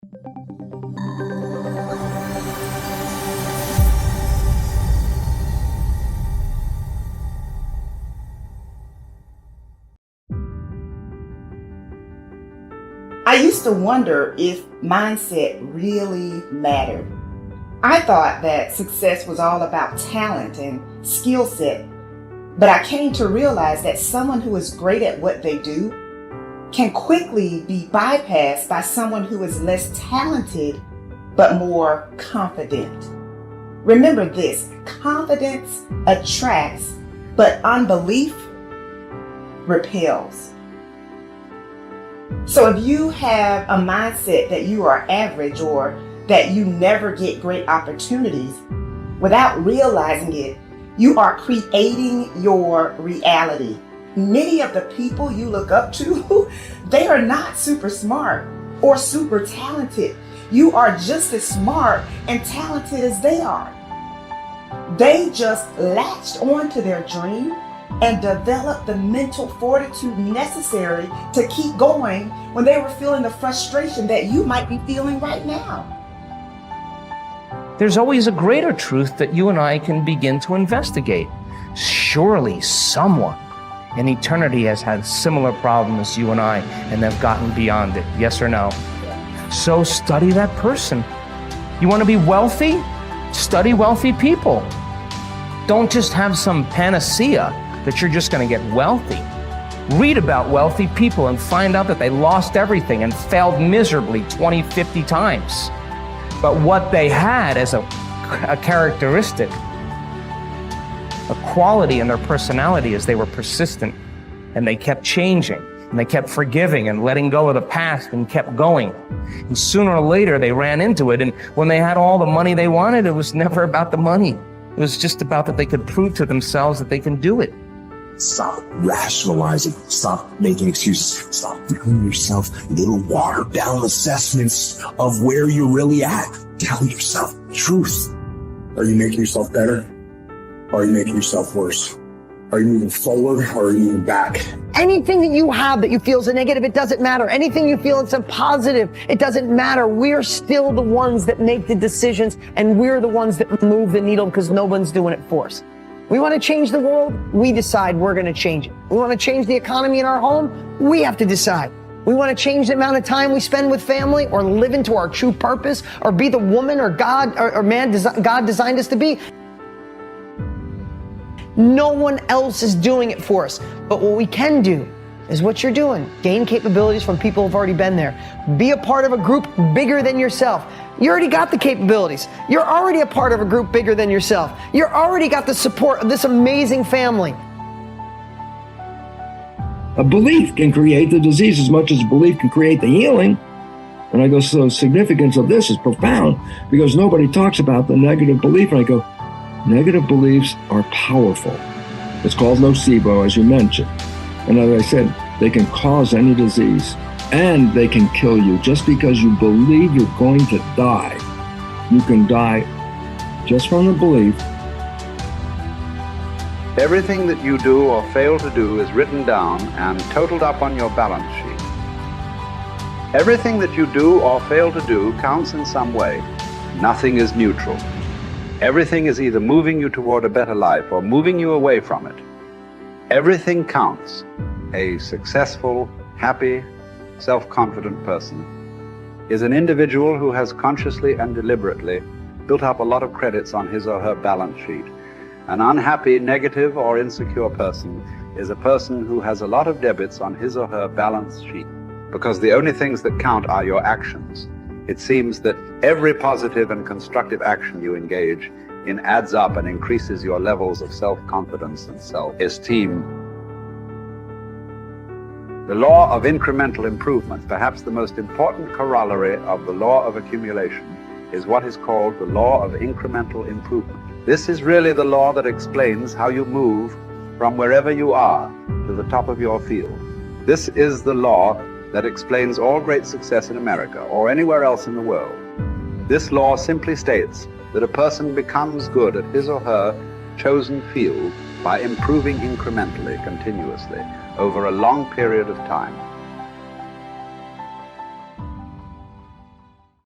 I used to wonder if mindset really mattered. I thought that success was all about talent and skill set, but I came to realize that someone who is great at what they do can quickly be bypassed by someone who is less talented but more confident. Remember this: confidence attracts, but unbelief repels. So if you have a mindset that you are average or that you never get great opportunities, without realizing it, you are creating your reality. Many of the people you look up to, they are not super smart or super talented. You are just as smart and talented as they are. They just latched onto their dream and developed the mental fortitude necessary to keep going when they were feeling the frustration that you might be feeling right now. There's always a greater truth that you and I can begin to investigate. Surely someone in eternity has had similar problems as you and I, and they've gotten beyond it. Yes or no? So study that person. You want to be wealthy? Study wealthy people. Don't just have some panacea that you're just going to get wealthy. Read about wealthy people and find out that they lost everything and failed miserably 20, 50 times. But what they had as a characteristic, a quality in their personality, is they were persistent and they kept changing and they kept forgiving and letting go of the past and kept going. And sooner or later they ran into it, and when they had all the money they wanted, it was never about the money. It was just about that they could prove to themselves that they can do it. Stop rationalizing. Stop making excuses. Stop giving yourself little watered down assessments of where you're really at. Tell yourself the truth. Are you making yourself better? Or are you making yourself worse? Are you moving forward or are you moving back? Anything that you have that you feel is a negative, it doesn't matter. Anything you feel it's a positive, it doesn't matter. We're still the ones that make the decisions, and we're the ones that move the needle because no one's doing it for us. We want to change the world, we decide we're going to change it. We want to change the economy in our home, we have to decide. We want to change the amount of time we spend with family, or live into our true purpose, or be the woman or God or man God designed us to be. No one else is doing it for us. But what we can do is what you're doing. Gain capabilities from people who've already been there. Be a part of a group bigger than yourself. You already got the capabilities. You're already a part of a group bigger than yourself. You're already got the support of this amazing family. A belief can create the disease as much as belief can create the healing. And I go, so the significance of this is profound, because nobody talks about the negative belief. And I go, negative beliefs are powerful. It's called nocebo, as you mentioned. And as I said, they can cause any disease, and they can kill you. Just because you believe you're going to die, you can die just from the belief. Everything that you do or fail to do is written down and totaled up on your balance sheet. Everything that you do or fail to do counts in some way. Nothing is neutral. Everything is either moving you toward a better life or moving you away from it. Everything counts. A successful, happy, self-confident person is an individual who has consciously and deliberately built up a lot of credits on his or her balance sheet. An unhappy, negative, or insecure person is a person who has a lot of debits on his or her balance sheet, because the only things that count are your actions. It seems that every positive and constructive action you engage in adds up and increases your levels of self-confidence and self-esteem. The law of incremental improvement, perhaps the most important corollary of the law of accumulation, is what is called the law of incremental improvement. This is really the law that explains how you move from wherever you are to the top of your field. This is the law that explains all great success in America or anywhere else in the world. This law simply states that a person becomes good at his or her chosen field by improving incrementally, continuously, over a long period of time.